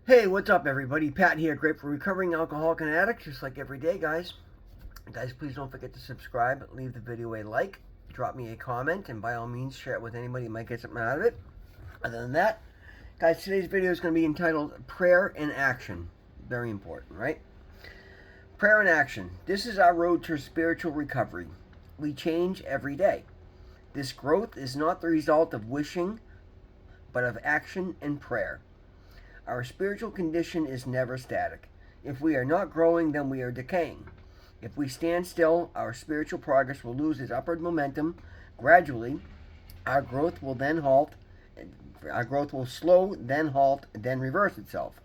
Hey, what's up, everybody? Pat here, great for recovering alcoholic and addict, just like every day, guys. Guys, please don't forget to subscribe, leave the video a like, drop me a comment, and by all means, share it with anybody who might get something out of it. Other than that, guys, today's video is going to be entitled Prayer in Action. Very important, right? Prayer in Action. This is our road to spiritual recovery. We change every day. This growth is not the result of wishing, but of action and prayer. Our spiritual condition is never static. If we are not growing, then we are decaying. If we stand still, our spiritual progress will lose its upward momentum. Gradually, our growth will then halt. Our growth will slow, then halt, then reverse itself.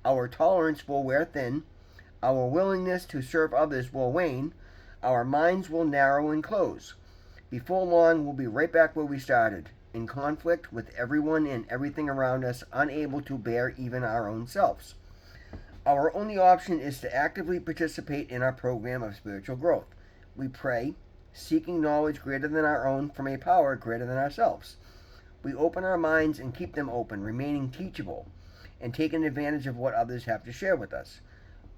Our tolerance will wear thin. Our willingness to serve others will wane. Our minds will narrow and close. Before long, we'll be right back where we started, in conflict with everyone and everything around us, unable to bear even our own selves. Our only option is to actively participate in our program of spiritual growth. We pray, seeking knowledge greater than our own from a power greater than ourselves. We open our minds and keep them open, remaining teachable and taking advantage of what others have to share with us.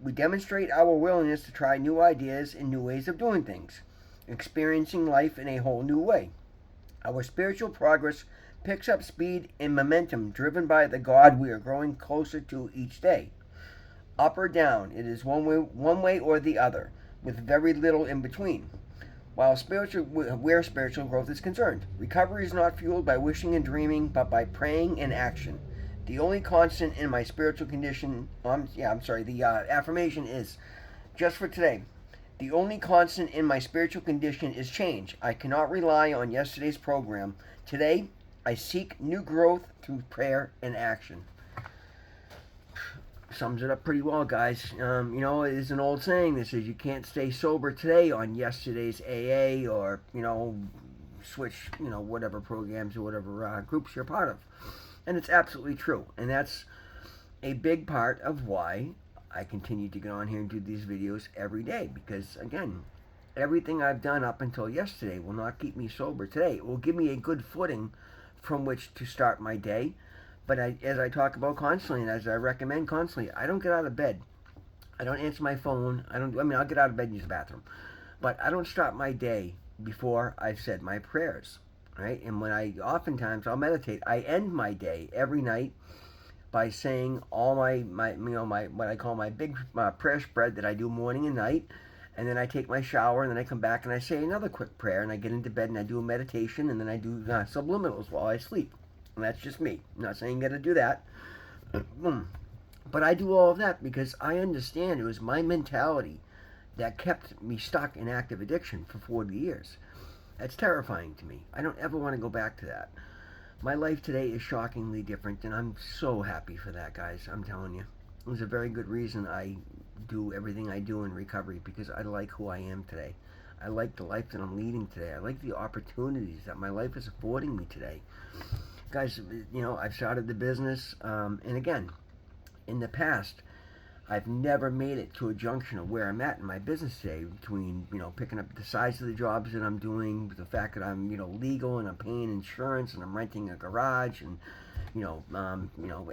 We demonstrate our willingness to try new ideas and new ways of doing things, experiencing life in a whole new way. Our spiritual progress picks up speed and momentum, driven by the God we are growing closer to each day. Up or down, it is one way or the other, with very little in between. Where spiritual growth is concerned, recovery is not fueled by wishing and dreaming, but by praying and action. The only constant in my spiritual condition, the affirmation is just for today. The only constant in my spiritual condition is change. I cannot rely on yesterday's program. Today, I seek new growth through prayer and action. Sums it up pretty well, guys. It is an old saying that says you can't stay sober today on yesterday's AA or, switch, whatever programs or whatever groups you're part of. And it's absolutely true. And that's a big part of why I continue to get on here and do these videos every day, because again, everything I've done up until yesterday will not keep me sober today. It will give me a good footing from which to start my day. But as I talk about constantly, and as I recommend constantly, I don't get out of bed. I don't answer my phone. I'll get out of bed and use the bathroom, but I don't start my day before I've said my prayers, right? And oftentimes I'll meditate. I end my day every night by saying all my what I call my big prayer spread that I do morning and night, and then I take my shower, and then I come back and I say another quick prayer, and I get into bed and I do a meditation, and then I do subliminals while I sleep. And that's just me. I'm not saying you got to do that, but I do all of that because I understand it was my mentality that kept me stuck in active addiction for 40 years. That's terrifying to me. I don't ever want to go back to that. My life today is shockingly different, and I'm so happy for that, guys. I'm telling you. There's a very good reason I do everything I do in recovery, because I like who I am today. I like the life that I'm leading today. I like the opportunities that my life is affording me today. Guys, I've started the business, and again, in the past, I've never made it to a junction of where I'm at in my business today, between picking up the size of the jobs that I'm doing, the fact that I'm legal and I'm paying insurance and I'm renting a garage, and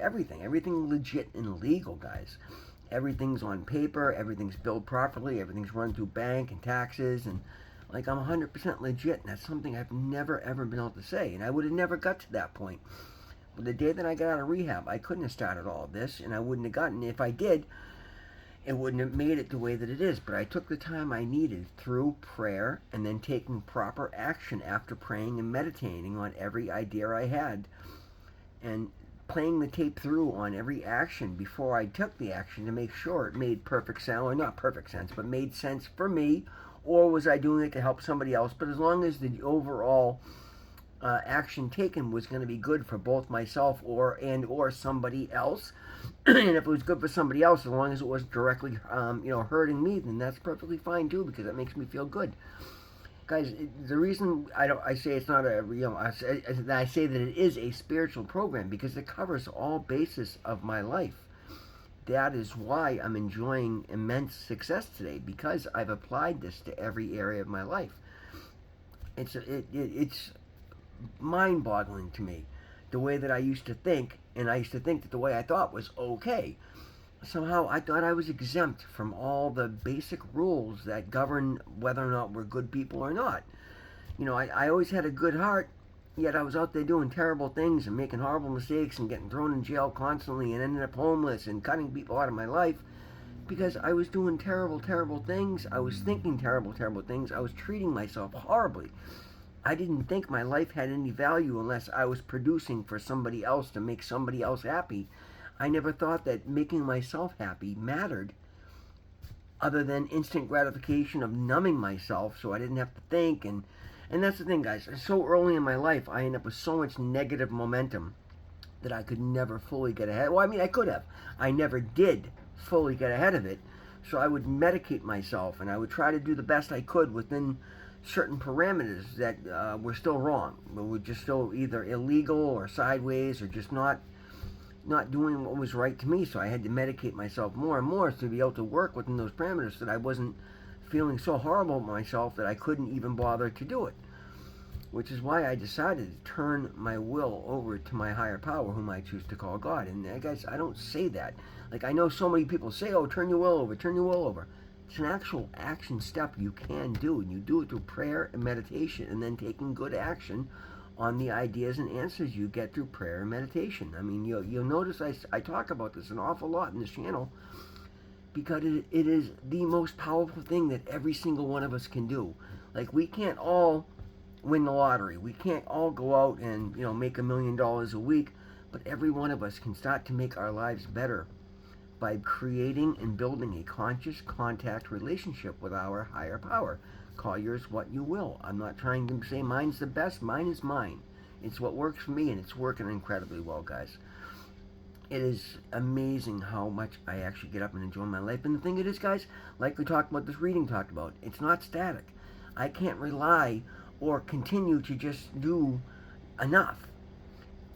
everything legit and legal, guys. Everything's on paper, everything's billed properly, everything's run through bank and taxes, and like I'm 100% legit, and that's something I've never ever been able to say, and I would have never got to that point. But the day that I got out of rehab, I couldn't have started all of this, and I wouldn't have gotten it. If I did, it wouldn't have made it the way that it is. But I took the time I needed through prayer, and then taking proper action after praying and meditating on every idea I had, and playing the tape through on every action before I took the action to make sure it made perfect sense, or not perfect sense, but made sense for me, or was I doing it to help somebody else. But as long as the overall action taken was going to be good for both myself or somebody else, and if it was good for somebody else, as long as it wasn't directly hurting me, then that's perfectly fine too, because that makes me feel good. Guys, the reason I say it's not I say that it is a spiritual program, because it covers all bases of my life. That is why I'm enjoying immense success today, because I've applied this to every area of my life. It's mind-boggling to me the way that I used to think, and I used to think that the way I thought was okay. Somehow I thought I was exempt from all the basic rules that govern whether or not we're good people or not. I always had a good heart, yet I was out there doing terrible things and making horrible mistakes and getting thrown in jail constantly and ended up homeless and cutting people out of my life because I was doing terrible, terrible things. I was thinking terrible, terrible things. I was treating myself horribly. I didn't think my life had any value unless I was producing for somebody else to make somebody else happy. I never thought that making myself happy mattered other than instant gratification of numbing myself so I didn't have to think. And that's the thing, guys. So early in my life, I ended up with so much negative momentum that I could never fully get ahead. Well, I mean, I could have. I never did fully get ahead of it. So I would medicate myself, and I would try to do the best I could within certain parameters that were still wrong. Were just still either illegal or sideways or just not doing what was right to me. So I had to medicate myself more and more to be able to work within those parameters so that I wasn't feeling so horrible about myself that I couldn't even bother to do it. Which is why I decided to turn my will over to my higher power, whom I choose to call God. And guys, I don't say that. Like, I know so many people say, oh, turn your will over, turn your will over. It's an actual action step you can do, and you do it through prayer and meditation, and then taking good action on the ideas and answers you get through prayer and meditation. I mean, you'll notice I talk about this an awful lot in this channel, because it is the most powerful thing that every single one of us can do. Like, we can't all win the lottery. We can't all go out and, make $1 million a week, but every one of us can start to make our lives better by creating and building a conscious contact relationship with our higher power. Call yours what you will. I'm not trying to say mine's the best. Mine is mine. It's what works for me, and it's working incredibly well, guys. It is amazing how much I actually get up and enjoy my life. And the thing it is, guys, like we talked about, this reading talked about, it's not static. I can't rely or continue to just do enough.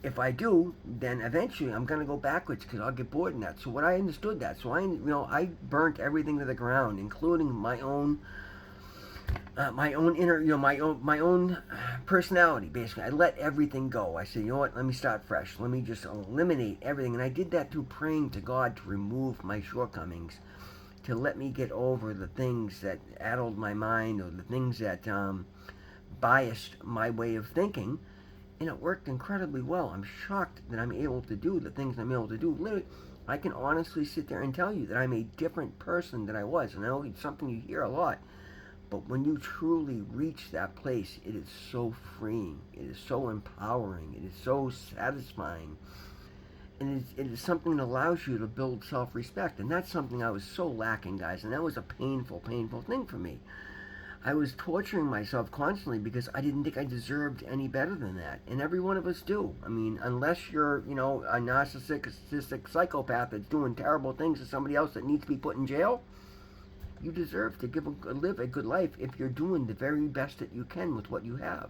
If I do, then eventually I'm going to go backwards because I'll get bored in that. So what I understood that. So I burnt everything to the ground, including my own inner, my own personality. Basically, I let everything go. I said, you know what? Let me start fresh. Let me just eliminate everything. And I did that through praying to God to remove my shortcomings, to let me get over the things that addled my mind or the things that biased my way of thinking. And it worked incredibly well. I'm shocked that I'm able to do the things I'm able to do. Literally, I can honestly sit there and tell you that I'm a different person than I was. And I know it's something you hear a lot. But when you truly reach that place, it is so freeing. It is so empowering. It is so satisfying. And it is something that allows you to build self-respect. And that's something I was so lacking, guys. And that was a painful, painful thing for me. I was torturing myself constantly because I didn't think I deserved any better than that. And every one of us do. I mean, unless you're, a narcissistic psychopath that's doing terrible things to somebody else that needs to be put in jail, you deserve to live a good life if you're doing the very best that you can with what you have.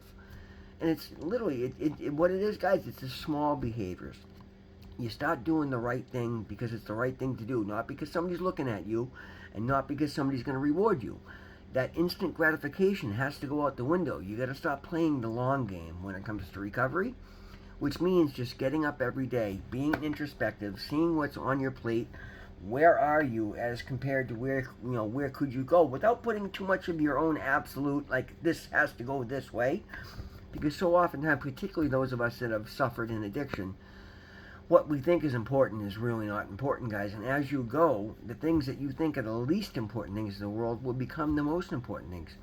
And it's literally, what it is, guys, it's the small behaviors. You start doing the right thing because it's the right thing to do, not because somebody's looking at you and not because somebody's going to reward you. That instant gratification has to go out the window. You got to stop playing the long game when it comes to recovery, which means just getting up every day, being introspective, seeing what's on your plate. Where are you as compared to where could you go, without putting too much of your own absolute, like, this has to go this way. Because so oftentimes, particularly those of us that have suffered in addiction, what we think is important is really not important, guys. And as you go, the things that you think are the least important things in the world will become the most important things.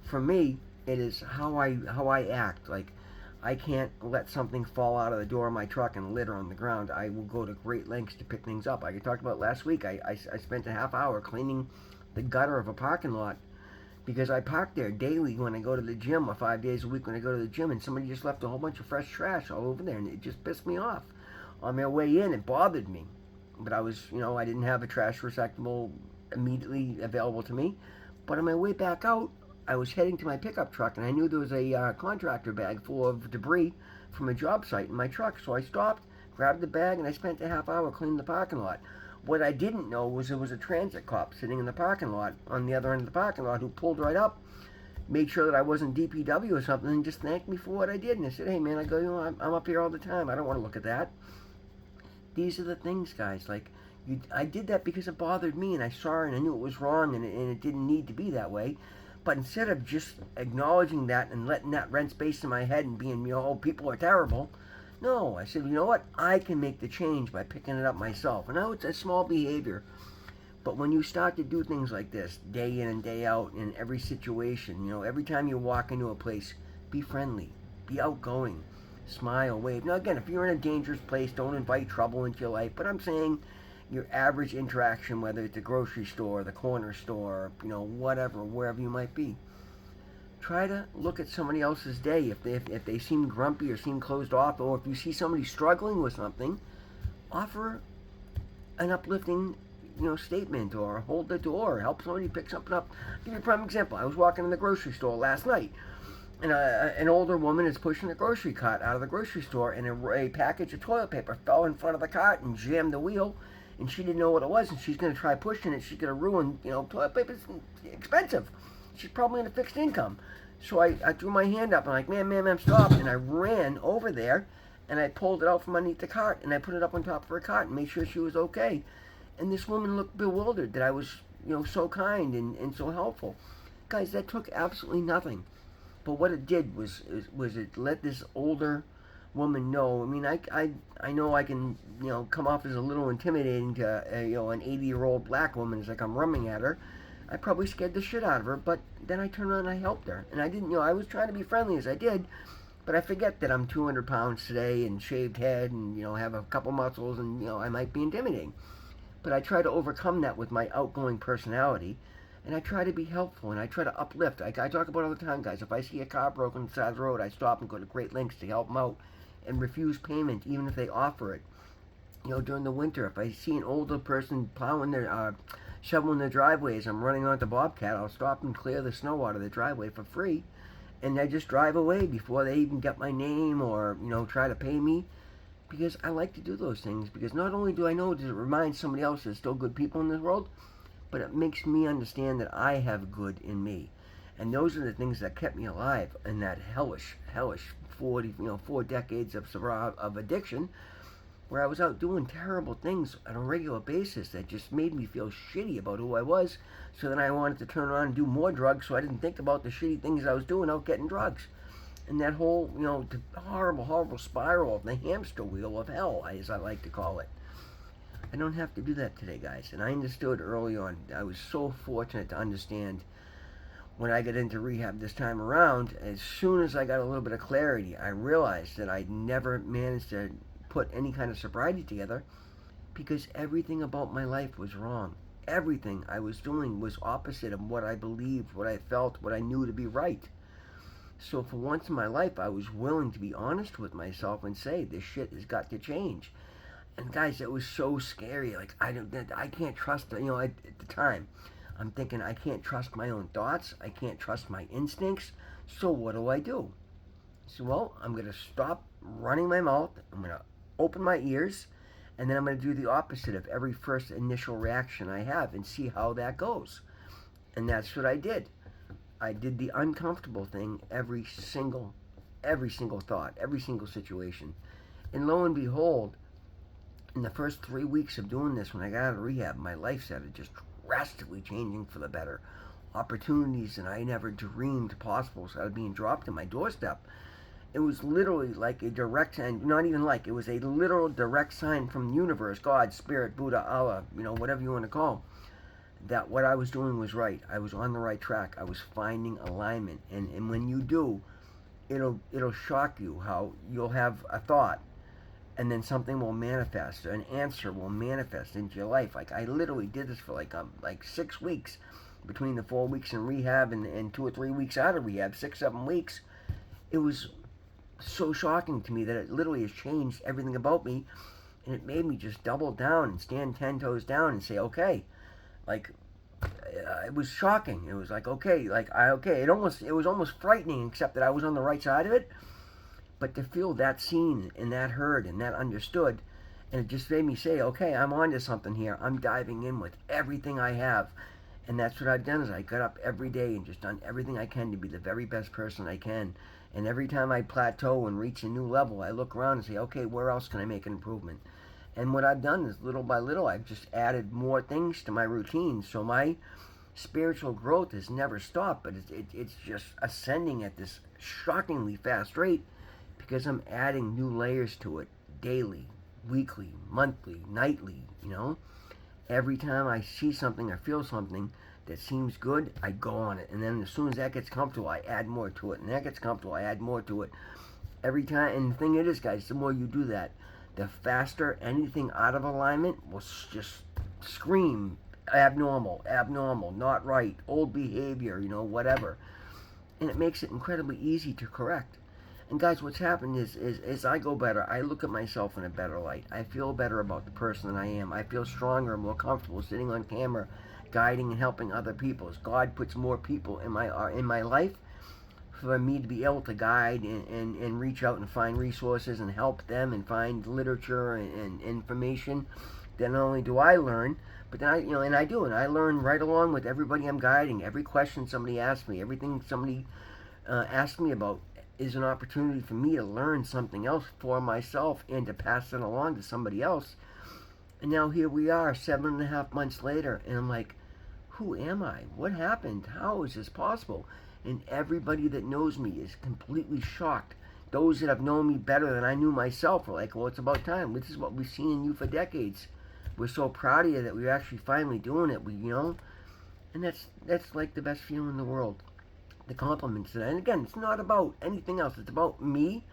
For me, it is how I act. Like, I can't let something fall out of the door of my truck and litter on the ground. I will go to great lengths to pick things up. Like I talked about last week, I spent a half hour cleaning the gutter of a parking lot because I park there daily when I go to the gym, or 5 days a week when I go to the gym, and somebody just left a whole bunch of fresh trash all over there, and it just pissed me off. On my way in, it bothered me. But I was, I didn't have a trash receptacle immediately available to me. But on my way back out, I was heading to my pickup truck, and I knew there was a contractor bag full of debris from a job site in my truck. So I stopped, grabbed the bag, and I spent a half hour cleaning the parking lot. What I didn't know was there was a transit cop sitting in the parking lot on the other end of the parking lot who pulled right up made sure that I wasn't DPW or something, and just thanked me for what I did. And I said, hey man, I go, I'm up here all the time. I don't want to look at that. These are the things, guys. Like, I did that because it bothered me, and I saw it, and I knew it was wrong, and it didn't need to be that way. But instead of just acknowledging that and letting that rent space in my head and being, oh, people are terrible, no, I said, you know what? I can make the change by picking it up myself. And I know it's a small behavior, but when you start to do things like this, day in and day out, in every situation, every time you walk into a place, be friendly, be outgoing, smile, wave. Now, again, if you're in a dangerous place, don't invite trouble into your life. But I'm saying your average interaction, whether it's the grocery store, the corner store, whatever, wherever you might be. Try to look at somebody else's day. If they seem grumpy or seem closed off, or if you see somebody struggling with something, offer an uplifting, statement, or hold the door, help somebody pick something up. I'll give you a prime example. I was walking in the grocery store last night, and an older woman is pushing a grocery cart out of the grocery store, and a package of toilet paper fell in front of the cart and jammed the wheel. And she didn't know what it was, and she's going to try pushing it. She's going to ruin, toilet paper's expensive. She's probably in a fixed income. So I threw my hand up, and I'm like, ma'am, stop. And I ran over there, and I pulled it out from underneath the cart, and I put it up on top of her cart and made sure she was okay. And this woman looked bewildered that I was, so kind and so helpful. Guys, that took absolutely nothing. But what it did was it let this older woman know. I mean, I know I can, come off as a little intimidating to, an 80-year-old black woman as like I'm running at her. I probably scared the shit out of her, but then I turned around and I helped her. And I didn't, I was trying to be friendly as I did, but I forget that I'm 200 pounds today and shaved head and, have a couple muscles and, I might be intimidating. But I try to overcome that with my outgoing personality, and I try to be helpful, and I try to uplift. I talk about it all the time, guys. If I see a car broken on the side of the road, I stop and go to great lengths to help them out and refuse payment, even if they offer it. During the winter, if I see an older person plowing their, shoveling their driveways, I'm running onto Bobcat, I'll stop and clear the snow out of the driveway for free, and I just drive away before they even get my name or, try to pay me, because I like to do those things, because not only do I know, does it remind somebody else there's still good people in this world, but it makes me understand that I have good in me. And those are the things that kept me alive in that hellish 4 decades of addiction, where I was out doing terrible things on a regular basis that just made me feel shitty about who I was. So then I wanted to turn around and do more drugs, so I didn't think about the shitty things I was doing out getting drugs. And that whole, horrible spiral of the hamster wheel of hell, as I like to call it. I don't have to do that today, guys. And I understood early on. I was so fortunate to understand when I got into rehab this time around. As soon as I got a little bit of clarity, I realized that I'd never managed to put any kind of sobriety together, because everything about my life was wrong. Everything I was doing was opposite of what I believed, what I felt, what I knew to be right. So for once in my life, I was willing to be honest with myself and say, this shit has got to change. And guys, it was so scary. Like, I can't trust, at the time, I'm thinking I can't trust my own thoughts. I can't trust my instincts. So what do? So, well, I'm going to stop running my mouth. I'm going to open my ears. And then I'm going to do the opposite of every first initial reaction I have and see how that goes. And that's what I did. I did the uncomfortable thing every single thought, every single situation. And lo and behold, in the first 3 weeks of doing this, when I got out of rehab, my life started just drastically changing for the better. Opportunities that I never dreamed possible started being dropped in my doorstep. It was literally like a direct, and not even like, it was a literal direct sign from the universe, God, Spirit, Buddha, Allah, whatever you want to call, that what I was doing was right. I was on the right track. I was finding alignment. And when you do, it'll shock you how you'll have a thought, and then something will manifest, an answer will manifest into your life. Like, I literally did this for like 6 weeks, between the 4 weeks in rehab and 2 or 3 weeks out of rehab, 6-7 weeks. It was so shocking to me that it literally has changed everything about me, and it made me just double down and stand 10 toes down and say, okay. Like, it was shocking. It was like, okay, it was almost frightening, except that I was on the right side of it. But to feel that seen and that heard and that understood, and it just made me say, okay, I'm onto something here. I'm diving in with everything I have. And that's what I've done is I got up every day and just done everything I can to be the very best person I can. And every time I plateau and reach a new level, I look around and say, okay, where else can I make an improvement? And what I've done is little by little, I've just added more things to my routine. So my spiritual growth has never stopped, but it's just ascending at this shockingly fast rate because I'm adding new layers to it daily, weekly, monthly, nightly, you know. Every time I see something or feel something that seems good, I go on it. And then as soon as that gets comfortable, I add more to it. And that gets comfortable, I add more to it. Every time, and the thing it is, guys, the more you do that, the faster anything out of alignment will just scream abnormal, abnormal, not right, old behavior, you know, whatever. And it makes it incredibly easy to correct. And guys, what's happened is as I go better, I look at myself in a better light. I feel better about the person that I am. I feel stronger and more comfortable sitting on camera, guiding and helping other people. As God puts more people in my life for me to be able to guide and reach out and find resources and help them and find literature and information. Then not only do I learn, but then I learn right along with everybody I'm guiding. Every question somebody asks me, everything somebody asks me about is an opportunity for me to learn something else for myself and to pass it along to somebody else. And now here we are 7.5 months later, and I'm like, who am I? What happened? How is this possible? And everybody that knows me is completely shocked. Those that have known me better than I knew myself are like, well, it's about time. This is what we've seen in you for decades. We're so proud of you that we're actually finally doing it. And that's like the best feeling in the world. The compliments. And again, it's not about anything else. It's about me,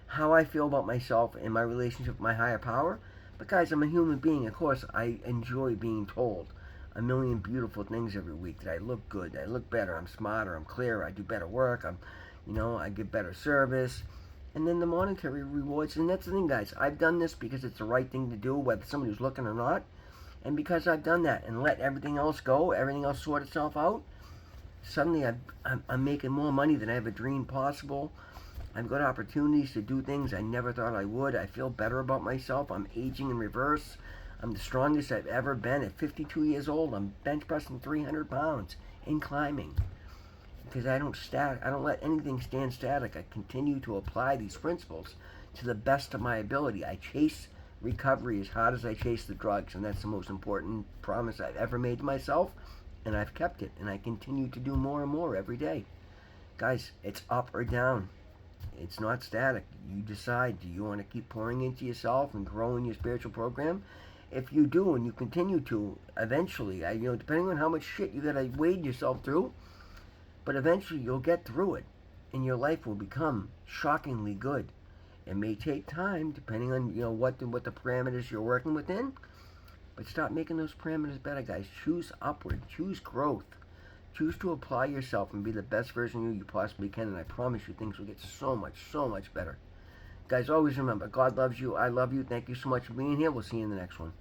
how I feel about myself and my relationship with my higher power. But guys, I'm a human being. Of course, I enjoy being told a million beautiful things every week. That I look good, that I look better, I'm smarter, I'm clearer, I do better work, I give better service. And then the monetary rewards. And that's the thing, guys. I've done this because it's the right thing to do, whether somebody's looking or not. And because I've done that and let everything else go, everything else sort itself out, suddenly I'm making more money than I ever dreamed possible. I've got opportunities to do things I never thought I would. I feel better about myself. I'm aging in reverse. I'm the strongest I've ever been. At 52 years old, I'm bench pressing 300 pounds and climbing. Because I don't let anything stand static. I continue to apply these principles to the best of my ability. I chase recovery as hard as I chase the drugs, and that's the most important promise I've ever made to myself. And I've kept it, and I continue to do more and more every day. Guys, it's up or down. It's not static. You decide, do you want to keep pouring into yourself and growing your spiritual program? If you do, and you continue to, eventually, depending on how much shit you got to wade yourself through, but eventually you'll get through it, and your life will become shockingly good. It may take time, depending on what the parameters you're working within. But stop making those parameters better, guys. Choose upward. Choose growth. Choose to apply yourself and be the best version of you possibly can. And I promise you things will get so much better. Guys, always remember, God loves you. I love you. Thank you so much for being here. We'll see you in the next one.